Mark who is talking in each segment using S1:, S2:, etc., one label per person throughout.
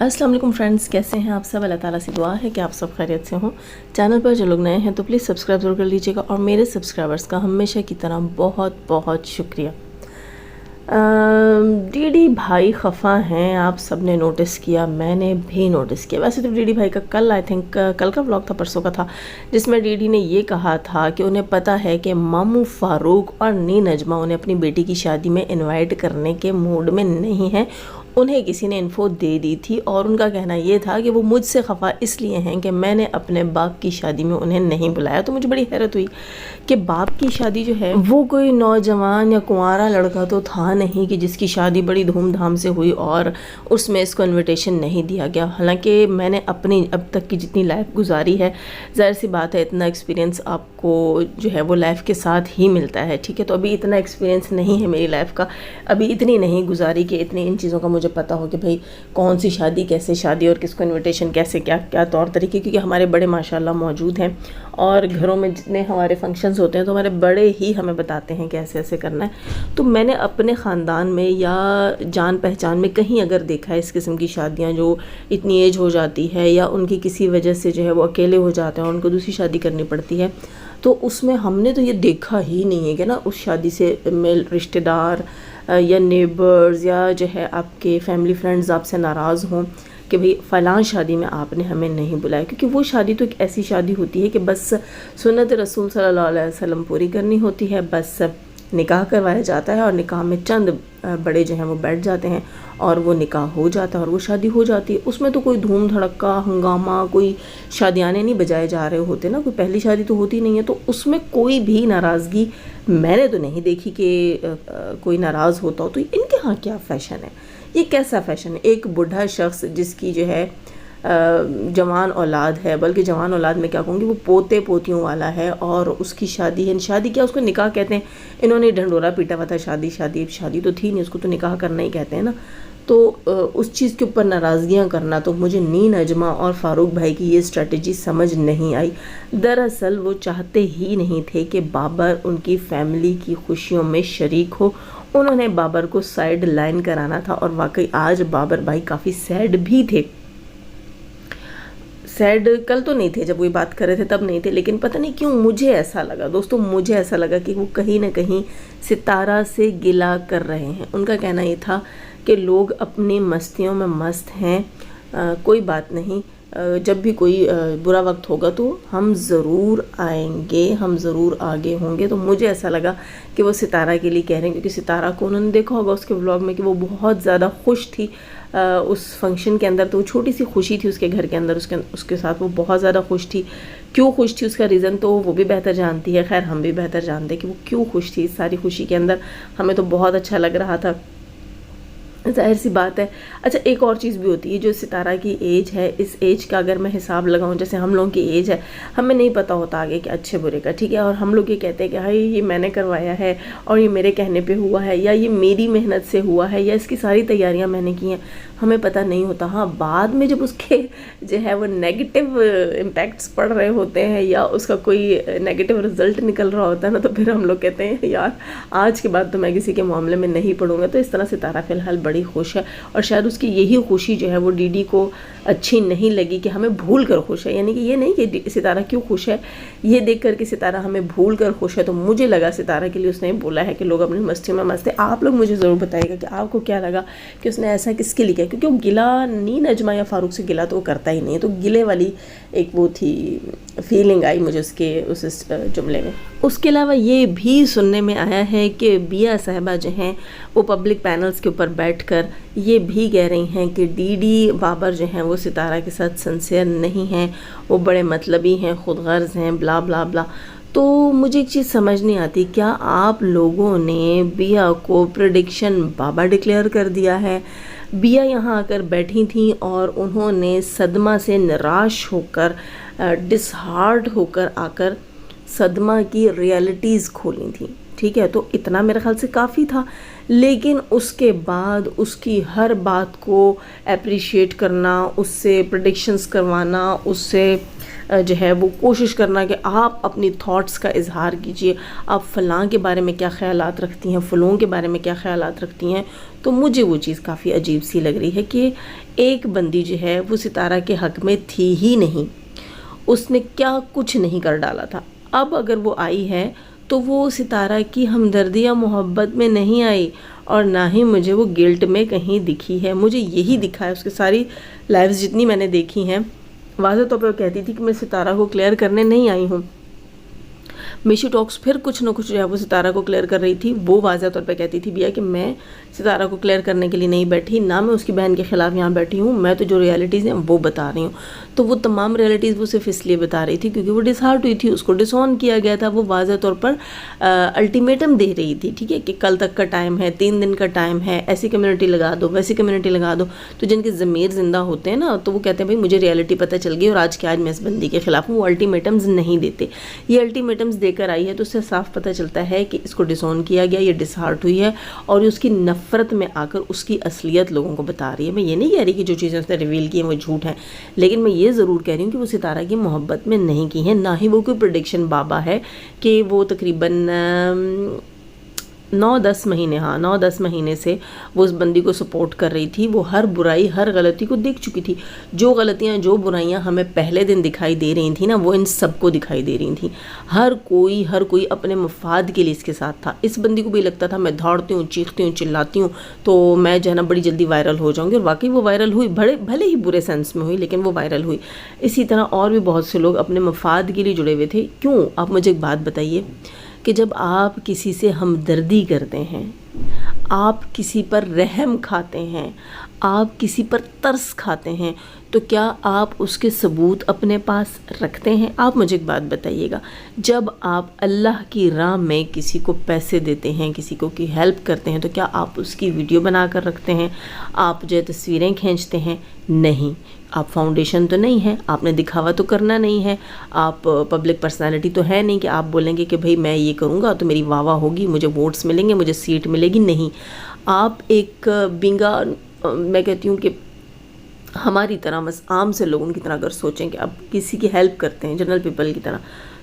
S1: अस्सलाम वालेकुम फ्रेंड्स, कैसे हैं आप सब। अल्लाह ताला से दुआ है कि आप सब खैरियत से हों। चैनल पर जो लोग नए हैं तो प्लीज़ सब्सक्राइब ज़रूर कर लीजिएगा और मेरे सब्सक्राइबर्स का हमेशा की तरह बहुत बहुत शुक्रिया। डीडी भाई ख़फ़ा हैं, आप सब ने नोटिस किया, मैंने भी नोटिस किया। वैसे तो डीडी भाई का कल आई थिंक कल का व्लॉग था, परसों का था, जिसमें डीडी ने ये कहा था कि उन्हें पता है कि मामू फ़ारूक और नी नजमा उन्हें अपनी बेटी की शादी में इनवाइट करने के मूड में नहीं हैं। उन्हें किसी ने इन्फो दे दी थी और उनका कहना ये था कि वो मुझसे ख़फ़ा इसलिए हैं कि मैंने अपने बाप की शादी में उन्हें नहीं बुलाया। तो मुझे बड़ी हैरत हुई कि बाप की शादी जो है वो कोई नौजवान या कुंवारा लड़का तो था नहीं कि जिसकी शादी बड़ी धूमधाम से हुई और उसमें इसको इन्विटेशन नहीं दिया गया। हालांकि मैंने अपनी अब तक की जितनी लाइफ गुजारी है, ज़ाहिर सी बात है इतना एक्सपीरियंस आपको जो है वो लाइफ के साथ ही मिलता है, ठीक है। तो अभी इतना एक्सपीरियंस नहीं है मेरी लाइफ का, अभी इतनी नहीं गुजारी कि इतनी इन चीज़ों का मुझे पता हो कि भाई कौन सी शादी, कैसे शादी और किसको इनविटेशन, कैसे क्या क्या तौर तरीके, क्योंकि हमारे बड़े माशाल्लाह मौजूद हैं और घरों में जितने हमारे फंक्शंस होते हैं तो हमारे बड़े ही हमें बताते हैं कि ऐसे ऐसे करना है। तो मैंने अपने ख़ानदान में या जान पहचान में कहीं अगर देखा है इस किस्म की शादियाँ जो इतनी एज हो जाती है या उनकी किसी वजह से जो है वो अकेले हो जाते हैं और उनको दूसरी शादी करनी पड़ती है, तो उसमें हमने तो ये देखा ही नहीं है कि ना उस शादी से मेल रिश्तेदार या नेबर्स या जो है आपके फैमिली फ्रेंड्स आपसे नाराज़ हों कि भाई फ़लाँ शादी में आपने हमें नहीं बुलाया। क्योंकि वो शादी तो एक ऐसी शादी होती है कि बस सुन्नत रसूल सल्लल्लाहु अलैहि वसल्लम पूरी करनी होती है, बस निकाह करवाया जाता है और निकाह में चंद बड़े जो हैं वो बैठ जाते हैं और वो निकाह हो जाता है और वो शादी हो जाती है। उसमें तो कोई धूम धड़का हंगामा, कोई शादियाने नहीं बजाए जा रहे होते ना, कोई पहली शादी तो होती नहीं है, तो उसमें कोई भी नाराज़गी मैंने तो नहीं देखी कि कोई नाराज़ होता हो। तो इनके यहाँ क्या फ़ैशन है, ये कैसा फ़ैशन है। एक बूढ़ा शख्स जिसकी जो है जवान औलाद है, बल्कि जवान औलाद में क्या कहूँगी, वो पोते पोतियों वाला है और उसकी शादी है, शादी क्या उसको निकाह कहते हैं। इन्होंने ढंडोरा पीटा हुआ था, शादी शादी शादी तो थी नहीं, उसको तो निकाह करना ही कहते हैं ना। तो उस चीज़ के ऊपर नाराज़गियाँ करना, तो मुझे नी नजमा और फ़ारूक भाई की ये स्ट्रेटजी समझ नहीं आई। दरअसल वो चाहते ही नहीं थे कि बाबर उनकी फैमिली की खुशियों में शरीक हो, उन्होंने बाबर को साइड लाइन कराना था। और वाकई आज बाबर भाई काफ़ी सैड भी थे। सैड कल तो नहीं थे, जब वो बात कर रहे थे तब नहीं थे, लेकिन पता नहीं क्यों मुझे ऐसा लगा दोस्तों, मुझे ऐसा लगा कि वो कहीं ना कहीं सितारा से गिला कर रहे हैं। उनका कहना ये था कि लोग अपनी मस्तियों में मस्त हैं, कोई बात नहीं, जब भी कोई बुरा वक्त होगा तो हम ज़रूर आएंगे, हम ज़रूर आगे होंगे। तो मुझे ऐसा लगा कि वो सितारा के लिए कह रहे हैं, क्योंकि सितारा को उन्होंने देखा होगा उसके व्लॉग में कि वो बहुत ज़्यादा खुश थी उस फंक्शन के अंदर। तो वो छोटी सी खुशी थी उसके घर के अंदर, उसके साथ वो बहुत ज़्यादा खुश थी। क्यों खुश थी उसका रीज़न तो वो भी बेहतर जानती है, खैर हम भी बेहतर जानते हैं कि वो क्यों खुश थी। इस सारी खुशी के अंदर हमें तो बहुत अच्छा लग रहा था, ज़ाहिर सी बात है। अच्छा, एक और चीज़ भी होती है, जो सितारा की एज है, इस एज का अगर मैं हिसाब लगाऊं, जैसे हम लोगों की एज है, हमें नहीं पता होता आगे कि अच्छे बुरे का, ठीक है। और हम लोग ये कहते हैं कि भाई ये मैंने करवाया है और ये मेरे कहने पे हुआ है, या ये मेरी मेहनत से हुआ है, या इसकी सारी तैयारियां मैंने की हैं, हमें पता नहीं होता। हाँ, बाद में जब उसके जो है वो नेगेटिव इम्पैक्ट्स पड़ रहे होते हैं या उसका कोई नेगेटिव रिजल्ट निकल रहा होता है ना, तो फिर हम लोग कहते हैं यार आज के बाद तो मैं किसी के मामले में नहीं पढ़ूंगा। तो इस तरह सितारा फ़िलहाल बड़ी खुश है और शायद उसकी यही खुशी जो है वो डीडी को अच्छी नहीं लगी कि हमें भूल कर खुश है। यानी कि ये नहीं कि सितारा क्यों खुश है, ये देख कर कि सितारा हमें भूल कर खुश है, तो मुझे लगा सितारा के लिए उसने बोला है कि लोग अपनी मस्ती में मस्त है। आप लोग मुझे ज़रूर बताइएगा कि आपको क्या लगा कि उसने ऐसा किसके लिए किया, क्योंकि वो गिला नी नजमा या फ़ारूक से गिला तो वो करता ही नहीं है। तो गिले वाली एक वो थी फीलिंग आई मुझे उसके उस जुमले में। उसके अलावा ये भी सुनने में आया है कि बिया साहिबा जो हैं वो पब्लिक पैनल्स के ऊपर बैठकर ये भी कह रही हैं कि डीडी बाबर जो हैं वो सितारा के साथ सिंसियर नहीं हैं, वो बड़े मतलबी हैं, खुदगर्ज हैं, ब्ला ब्ला ब्ला। तो मुझे एक चीज़ समझ नहीं आती, क्या आप लोगों ने बिया को प्रेडिक्शन बाबा डिक्लेयर कर दिया है? बिया यहाँ आकर बैठी थी और उन्होंने सदमा से निराश होकर, डिसहार्ट होकर आकर सदमा की रियलिटीज़ खोली थी, ठीक है। तो इतना मेरे ख्याल से काफ़ी था, लेकिन उसके बाद उसकी हर बात को अप्रिशिएट करना, उससे प्रेडिक्शंस करवाना, उससे جو ہے وہ کوشش کرنا کہ آپ اپنی تھاٹس کا اظہار کیجئے، آپ فلاں کے بارے میں کیا خیالات رکھتی ہیں، فلوں کے بارے میں کیا خیالات رکھتی ہیں. تو مجھے وہ چیز کافی عجیب سی لگ رہی ہے کہ ایک بندی جو ہے وہ ستارہ کے حق میں تھی ہی نہیں، اس نے کیا کچھ نہیں کر ڈالا تھا. اب اگر وہ آئی ہے تو وہ ستارہ کی ہمدردی یا محبت میں نہیں آئی، اور نہ ہی مجھے وہ گلٹ میں کہیں دکھی ہے. مجھے یہی دکھا ہے، اس کی ساری لائیوز جتنی میں نے دیکھی ہیں واضح طور پہ وہ کہتی تھی کہ میں ستارہ کو کلیئر کرنے نہیں آئی ہوں. میشو ٹاکس پھر کچھ نہ کچھ جو ہے وہ ستارہ کو کلیئر کر رہی تھی. وہ واضح طور پہ کہتی تھی بیا کہ میں ستارہ کو کلیئر کرنے کے لیے نہیں بیٹھی، نہ میں اس کی بہن کے خلاف یہاں بیٹھی ہوں، میں تو جو ریالٹیز ہیں وہ بتا رہی ہوں. تو وہ تمام ریالٹیز وہ صرف اس لیے بتا رہی تھی کیونکہ وہ ڈس ہارٹ ہوئی تھی، اس کو ڈس آن کیا گیا تھا. وہ واضح طور پر الٹیمیٹم دے رہی تھی، ٹھیک ہے، کہ کل تک کا ٹائم ہے، 3 دن کا ٹائم ہے، ایسی کمیونٹی لگا دو، ویسی کمیونٹی لگا دو. تو جن کے ضمیر زندہ ہوتے ہیں نا، تو وہ کہتے ہیں بھائی مجھے ریالٹی پتہ چل گئی اور آج کے آج میں اس بندی کے خلاف ہوں. وہ الٹیمیٹمز نہیں دیتے. یہ الٹیمیٹمز دے کر آئی ہے تو اس سے صاف پتہ چلتا ہے کہ اس کو ڈس آن کیا گیا، یہ ڈس ہارٹ ہوئی ہے اور اس کی نفرت میں آ کر اس کی اصلیت لوگوں کو بتا رہی ہے. میں یہ نہیں کہہ رہی کہ جو چیزیں اس نے ریویل کی ہیں وہ جھوٹ ہیں، لیکن میں یہ ضرور کہہ رہی ہوں کہ وہ ستارہ کی محبت میں نہیں کی ہیں، نہ ہی وہ کوئی پریڈکشن بابا ہے کہ وہ تقریباً 9-10 مہینے سے وہ اس بندی کو سپورٹ کر رہی تھی. وہ ہر برائی، ہر غلطی کو دیکھ چکی تھی. جو غلطیاں، جو برائیاں ہمیں پہلے دن دکھائی دے رہی تھیں نا، وہ ان سب کو دکھائی دے رہی تھیں. ہر کوئی اپنے مفاد کے لیے اس کے ساتھ تھا. اس بندی کو بھی لگتا تھا میں دوڑتی ہوں، چیختی ہوں، چلاتی ہوں تو میں جو ہے نا بڑی جلدی وائرل ہو جاؤں گی، اور واقعی وہ وائرل ہوئی، بھلے ہی برے سینس میں ہوئی لیکن وہ وائرل ہوئی. اسی طرح اور بھی بہت سے لوگ اپنے مفاد کے لیے جڑے ہوئے تھے. کیوں؟ آپ مجھے ایک بات بتائیے کہ جب آپ کسی سے ہمدردی کرتے ہیں، آپ کسی پر رحم کھاتے ہیں، آپ کسی پر ترس کھاتے ہیں، تو کیا آپ اس کے ثبوت اپنے پاس رکھتے ہیں؟ آپ مجھے ایک بات بتائیے گا، جب آپ اللہ کی راہ میں کسی کو پیسے دیتے ہیں، کسی کو کی ہیلپ کرتے ہیں، تو کیا آپ اس کی ویڈیو بنا کر رکھتے ہیں؟ آپ جو ہے تصویریں کھینچتے ہیں؟ نہیں. آپ فاؤنڈیشن تو نہیں ہے، آپ نے دکھاوا تو کرنا نہیں ہے، آپ پبلک پرسنالٹی تو ہے نہیں کہ آپ بولیں گے کہ بھئی میں یہ کروں گا تو میری واہ واہ ہوگی، مجھے ووٹس ملیں گے، مجھے سیٹ ملے گی. نہیں. آپ ایک بنگا، میں کہتی ہوں کہ ہماری طرح بس عام سے لوگوں کی طرح اگر سوچیں کہ آپ کسی کی ہیلپ کرتے ہیں جنرل پیپل کی طرح،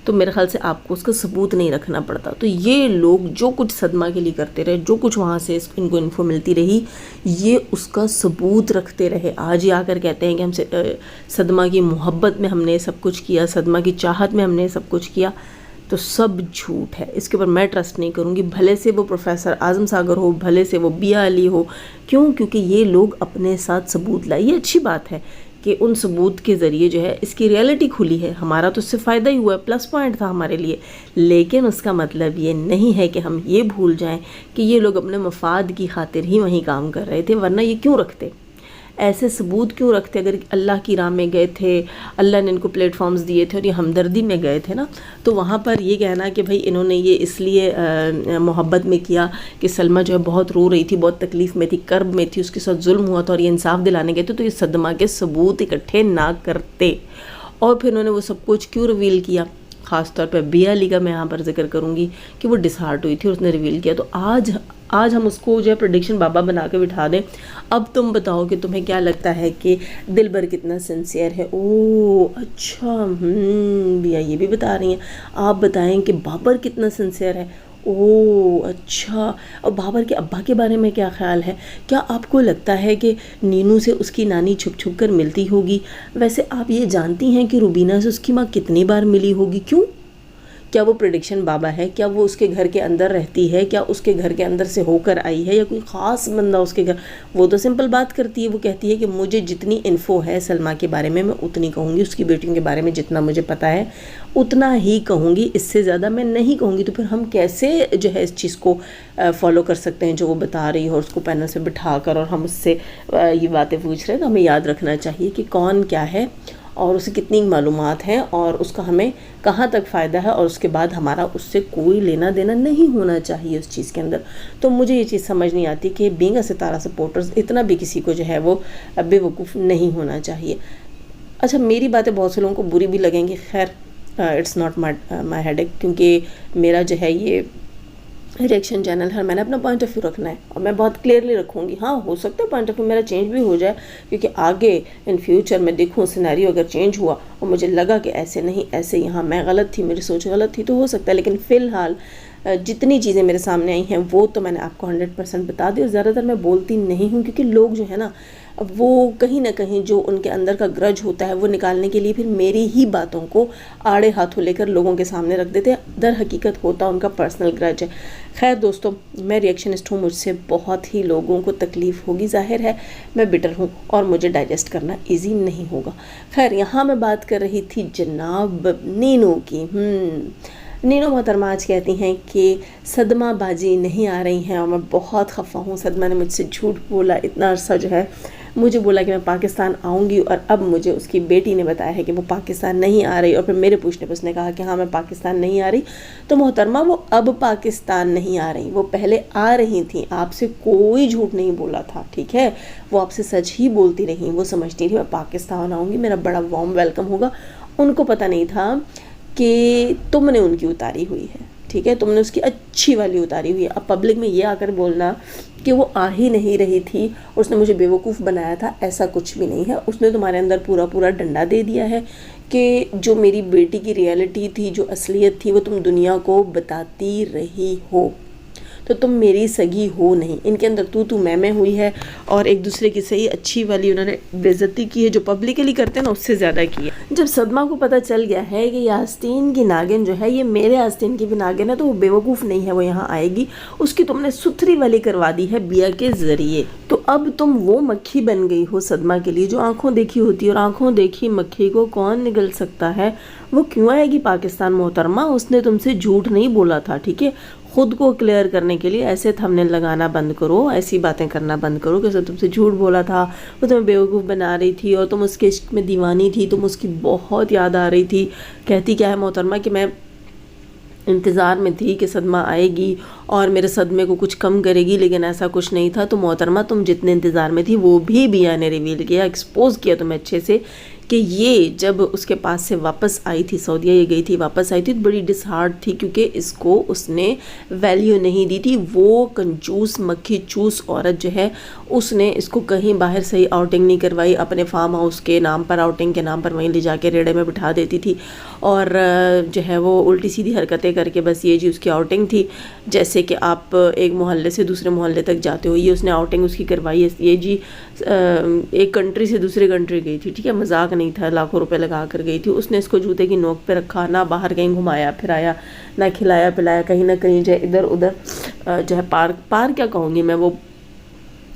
S1: تو میرے خیال سے آپ کو اس کا ثبوت نہیں رکھنا پڑتا. تو یہ لوگ جو کچھ صدمہ کے لیے کرتے رہے، جو کچھ وہاں سے ان کو انفو ملتی رہی، یہ اس کا ثبوت رکھتے رہے. آج ہی آ کر کہتے ہیں کہ ہم سے صدمہ کی محبت میں ہم نے سب کچھ کیا، صدمہ کی چاہت میں ہم نے سب کچھ کیا. تو سب جھوٹ ہے. اس کے اوپر میں ٹرسٹ نہیں کروں گی، بھلے سے وہ پروفیسر اعظم ساگر ہو، بھلے سے وہ بیا علی ہو. کیوں؟ کیونکہ یہ لوگ اپنے ساتھ ثبوت لائے. یہ اچھی بات ہے کہ ان ثبوت کے ذریعے جو ہے اس کی ریالٹی کھلی ہے. ہمارا تو اس سے فائدہ ہی ہوا ہے، پلس پوائنٹ تھا ہمارے لیے. لیکن اس کا مطلب یہ نہیں ہے کہ ہم یہ بھول جائیں کہ یہ لوگ اپنے مفاد کی خاطر ہی وہیں کام کر رہے تھے، ورنہ یہ کیوں رکھتے؟ ایسے ثبوت کیوں رکھتے؟ اگر اللہ کی راہ میں گئے تھے، اللہ نے ان کو پلیٹ فارمز دیے تھے اور یہ ہمدردی میں گئے تھے نا، تو وہاں پر یہ کہنا کہ بھئی انہوں نے یہ اس لیے محبت میں کیا کہ سلمہ جو ہے بہت رو رہی تھی، بہت تکلیف میں تھی، کرب میں تھی، اس کے ساتھ ظلم ہوا تھا اور یہ انصاف دلانے گئے تھے، تو یہ صدمہ کے ثبوت اکٹھے نہ کرتے. اور پھر انہوں نے وہ سب کچھ کیوں ریویل کیا؟ خاص طور پہ بیا علی کا میں یہاں پر ذکر کروں گی کہ وہ ڈس ہارٹ ہوئی تھی اور اس نے ریویل کیا. تو آج ہم اس کو جو ہے پریڈکشن بابا بنا کے بٹھا دیں. اب تم بتاؤ کہ تمہیں کیا لگتا ہے کہ دلبر کتنا سنسیئر ہے؟ او اچھا، بیا یہ بھی بتا رہی ہیں. آپ بتائیں کہ بابر کتنا سنسیئر ہے؟ او اچھا. اور بابر کے ابا کے بارے میں کیا خیال ہے؟ کیا آپ کو لگتا ہے کہ نینو سے اس کی نانی چھپ چھپ کر ملتی ہوگی؟ ویسے آپ یہ جانتی ہیں کہ روبینہ سے اس کی ماں کتنی بار ملی ہوگی؟ کیوں؟ کیا وہ پریڈکشن بابا ہے؟ کیا وہ اس کے گھر کے اندر رہتی ہے؟ کیا اس کے گھر کے اندر سے ہو کر آئی ہے یا کوئی خاص بندہ اس کے گھر؟ وہ تو سمپل بات کرتی ہے، وہ کہتی ہے کہ مجھے جتنی انفو ہے سلمہ کے بارے میں اتنی کہوں گی، اس کی بیٹیوں کے بارے میں جتنا مجھے پتہ ہے اتنا ہی کہوں گی، اس سے زیادہ میں نہیں کہوں گی. تو پھر ہم کیسے جو ہے اس چیز کو فالو کر سکتے ہیں جو وہ بتا رہی ہے، اور اس کو پینل سے بٹھا کر اور ہم اس سے یہ باتیں پوچھ رہے ہیں؟ تو ہمیں یاد رکھنا چاہیے کہ کون کیا ہے اور اسے کتنی معلومات ہیں اور اس کا ہمیں کہاں تک فائدہ ہے، اور اس کے بعد ہمارا اس سے کوئی لینا دینا نہیں ہونا چاہیے اس چیز کے اندر. تو مجھے یہ چیز سمجھ نہیں آتی کہ بینگ اے ستارہ سپورٹرز اتنا بھی کسی کو جو ہے وہ بے وقوف نہیں ہونا چاہیے. اچھا، میری باتیں بہت سے لوگوں کو بری بھی لگیں گی، خیر اٹس ناٹ مائی ہیڈ ایک، کیونکہ میرا جو ہے یہ रिएक्शन चैनल है, मैंने अपना पॉइंट ऑफ व्यू रखना है और मैं बहुत क्लियरली रखूँगी। हाँ, हो सकता है पॉइंट ऑफ व्यू मेरा चेंज भी हो जाए, क्योंकि आगे इन फ्यूचर में देखूँ सिनेरियो अगर चेंज हुआ और मुझे लगा कि ऐसे नहीं, ऐसे यहाँ मैं गलत थी, मेरी सोच गलत थी, तो हो सकता है। लेकिन फ़िलहाल जितनी चीज़ें मेरे सामने आई हैं वो तो मैंने आपको 100% बता दी। और ज़्यादातर मैं बोलती नहीं हूँ, क्योंकि लोग जो है ना, वो कहीं ना कहीं जो उनके अंदर का ग्रज होता है वो निकालने के लिए फिर मेरी ही बातों को आड़े हाथों लेकर लोगों के सामने रख देते हैं। दर हकीकत होता उनका पर्सनल ग्रज है। खैर दोस्तों, मैं रिएक्शनिस्ट हूँ, मुझसे बहुत ही लोगों को तकलीफ़ होगी, जाहिर है मैं बिटर हूँ और मुझे डाइजेस्ट करना ईजी नहीं होगा। खैर, यहाँ मैं बात कर रही थी जनाब नीनू की। नीनू मोहतरमा आज कहती हैं कि सदमा बाजी नहीं आ रही हैं और मैं बहुत खफा हूँ। सदमा ने मुझसे झूठ बोला, इतना अरसा जो है मुझे बोला कि मैं पाकिस्तान आऊँगी, और अब मुझे उसकी बेटी ने बताया है कि वो पाकिस्तान नहीं आ रही। और फिर मेरे पूछने पर उसने कहा कि हाँ मैं पाकिस्तान नहीं आ रही। तो मोहतरमा, वो अब पाकिस्तान नहीं आ रही, वो पहले आ रही थी, आपसे कोई झूठ नहीं बोला था, ठीक है। वो आपसे सच ही बोलती रही, वो समझती थी मैं पाकिस्तान आऊँगी, मेरा बड़ा वार्म वेलकम होगा। उनको पता नहीं था कि तुमने उनकी उतारी हुई है, ठीक है, तुमने उसकी अच्छी वाली उतारी हुई है। अब पब्लिक में ये आकर बोलना कि वो आ ही नहीं रही थी और उसने मुझे बेवकूफ़ बनाया था, ऐसा कुछ भी नहीं है। उसने तुम्हारे अंदर पूरा पूरा डंडा दे दिया है कि जो मेरी बेटी की रियलिटी थी, जो असलियत थी, वो तुम दुनिया को बताती रही हो। तो तुम मेरी सगी हो नहीं। इनके अंदर तू मैं हुई है और एक दूसरे की सही अच्छी वाली उन्होंने बेइज्जती की है, जो पब्लिकली करते हैं ना, उससे ज़्यादा की है। जब सदमा को पता चल गया है कि ये आस्तीन की नागिन जो है ये मेरे आस्तीन की भी नागिन है, तो वो बेवकूफ़ नहीं है, वो यहाँ आएगी। उसकी तुमने सुथरी वाली करवा दी है बिया के ज़रिए। तो अब तुम वो मक्खी बन गई हो सदमा के लिए जो आंखों देखी होती है, और आंखों देखी मक्खी को कौन निगल सकता है। वो क्यों आएगी पाकिस्तान मोहतरमा? उसने तुमसे झूठ नहीं बोला था, ठीक है। खुद को क्लियर करने के लिए ऐसे थंबनेल लगाना बंद करो, ऐसी बातें करना बंद करो कि उसने तुमसे झूठ बोला था, वो तुम्हें बेवकूफ़ बना रही थी और तुम उसके इश्क में दीवानी थी, तुम उसकी बहुत याद आ रही थी। कहती क्या है मोहतरमा कि मैं इंतज़ार में थी कि सदमा आएगी और मेरे सदमे को कुछ कम करेगी, लेकिन ऐसा कुछ नहीं था। तो मोहतरमा, तुम जितने इंतज़ार में थी वो भी बिया ने रिवील किया, एक्सपोज किया तुम्हें अच्छे से कि ये जब उसके पास से वापस आई थी, सऊदीया ये गई थी, वापस आई थी, तो बड़ी डिसहार्ट थी, क्योंकि इसको उसने वैल्यू नहीं दी थी। वो कंजूस मक्खी चूस औरत जो है, उसने इसको कहीं बाहर सही आउटिंग नहीं करवाई। अपने फार्म हाउस के नाम पर, आउटिंग के नाम पर वहीं ले जाके रेड़े में बिठा देती थी, और जो है वो उल्टी सीधी हरकतें करके बस ये जी उसकी आउटिंग थी। जैसे कि आप एक मोहल्ले से दूसरे मोहल्ले तक जाते हो, ये उसने आउटिंग उसकी करवाई है। ये जी एक कंट्री से दूसरे कंट्री गई थी, ठीक है, मजाक नहीं था, लाखों रुपए लगा कर गई थी। उसने इसको जूते की नोक पे रखा, ना बाहर कहीं घुमाया फिराया, ना खिलाया पिलाया, कहीं ना कहीं जो है इधर उधर जो है पार्क क्या कहूँगी मैं, वो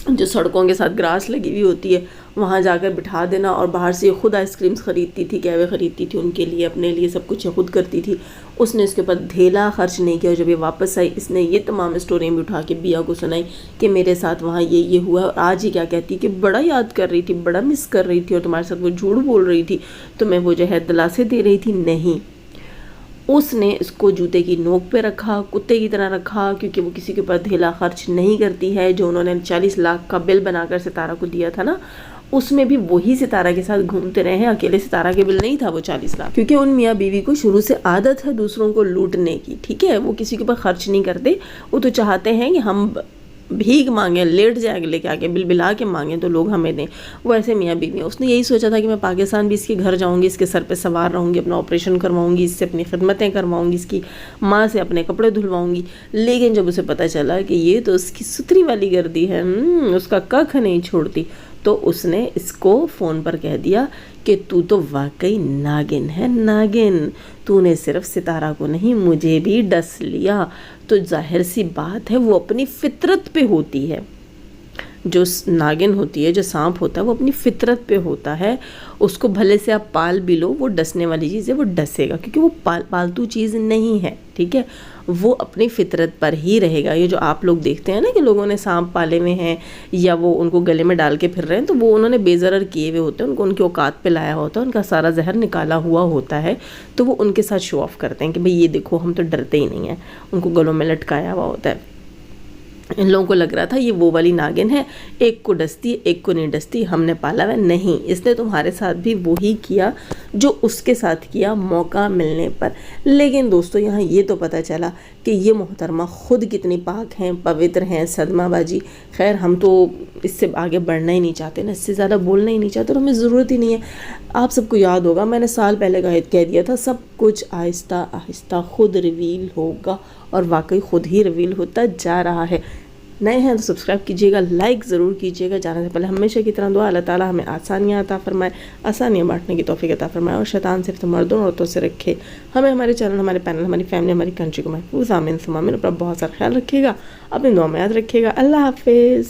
S1: जो सड़कों के साथ ग्रास लगी हुई होती है वहाँ जाकर बिठा देना। और बाहर से खुद आइसक्रीम्स ख़रीदती थी, कहवे ख़रीदती थी उनके लिए, अपने लिए, सब कुछ खुद करती थी। उसने इसके ऊपर धेला खर्च नहीं किया। जब ये वापस आई, इसने ये तमाम स्टोरी भी उठा के बिया को सुनाई कि मेरे साथ वहाँ ये हुआ। और आज ही क्या कहती कि बड़ा याद कर रही थी, बड़ा मिस कर रही थी और तुम्हारे साथ वो झूठ बोल रही थी, तो मैं वो जो है दिलासे दे रही थी। नहीं, उसने इसको जूते की नोक पे रखा, कुत्ते की तरह रखा, क्योंकि वो किसी के ऊपर धेला खर्च नहीं करती है। जो उन्होंने 40 लाख का बिल बनाकर सितारा को दिया था ना, उसमें भी वही सितारा के साथ घूमते रहे हैं। अकेले सितारा के बिल नहीं था वो 40 लाख, क्योंकि उन मियाँ बीवी को शुरू से आदत है दूसरों को लूटने की, ठीक है। वो किसी के ऊपर खर्च नहीं करते, वो तो चाहते हैं कि हम भीख मांगे, लेट जाएंगे लेके आके, बिल बिला के मांगे तो लोग हमें दें। वो ऐसे मियाँ बीवी हैं। उसने यही सोचा था कि मैं पाकिस्तान भी इसके घर जाऊंगी, इसके सर पे सवार रहूंगी, अपना ऑपरेशन करवाऊंगी, इससे अपनी खिदमतें करवाऊंगी, इसकी माँ से अपने कपड़े धुलवाऊंगी। लेकिन जब उसे पता चला कि ये तो उसकी सुथरी वाली गर्दी है, उसका कख नहीं छोड़ती, तो उसने इसको फ़ोन पर कह दिया कि तू तो वाकई नागिन है, नागिन। तूने सिर्फ सितारा को नहीं, मुझे भी डस लिया। तो जाहिर सी बात है वो अपनी फितरत पे होती है। जो नागिन होती है, जो सांप होता है, वो अपनी फितरत पे होता है। उसको भले से आप पाल भी लो, वो डसने वाली चीज़ है, वो डसेगा, क्योंकि वो पालतू चीज़ नहीं है, ठीक है। वो अपनी फितरत पर ही रहेगा। ये जो आप लोग देखते हैं ना कि लोगों ने सांप पाले हुए हैं या वो उनको गले में डाल के फिर रहे हैं, तो वो उन्होंने बेज़रर किए हुए होते हैं, उनको उनकी औकात पे लाया होता है, उनका सारा जहर निकाला हुआ होता है। तो वो उनके साथ शो ऑफ करते हैं कि भाई ये देखो, हम तो डरते ही नहीं हैं। उनको गलों में लटकाया हुआ होता है। इन लोगों को लग रहा था ये वो वाली नागिन है, एक को डसती एक को नहीं डसती, हमने पाला हुआ। नहीं, इसने तुम्हारे साथ भी वही किया जो उसके साथ किया मौका मिलने पर। लेकिन दोस्तों यहाँ ये तो पता चला کہ یہ محترمہ خود کتنی پاک ہیں، پوتر ہیں، صدمہ باجی. خیر ہم تو اس سے آگے بڑھنا ہی نہیں چاہتے نا، اس سے زیادہ بولنا ہی نہیں چاہتے، اور ہمیں ضرورت ہی نہیں ہے. آپ سب کو یاد ہوگا میں نے سال پہلے کہہ دیا تھا سب کچھ آہستہ آہستہ خود ریویل ہوگا، اور واقعی خود ہی ریویل ہوتا جا رہا ہے. نئے ہیں تو سبسکرائب کیجیے گا، لائک ضرور کیجیے گا. جانے سے پہلے ہمیشہ کی طرح دعا، اللہ تعالیٰ ہمیں آسانیاں عطا فرمائے، آسانیاں بانٹنے کی توفیق عطا فرمائے، اور شیطان صرف مردوں اور عورتوں سے رکھے. ہمیں، ہمارے چینل، ہمارے پینل، ہماری فیملی، ہماری کنٹری کو محفوظ. آمین ثم آمین. اپنا بہت سارا خیال رکھیے گا، اپنی دعا میں یاد رکھیے گا. اللہ حافظ.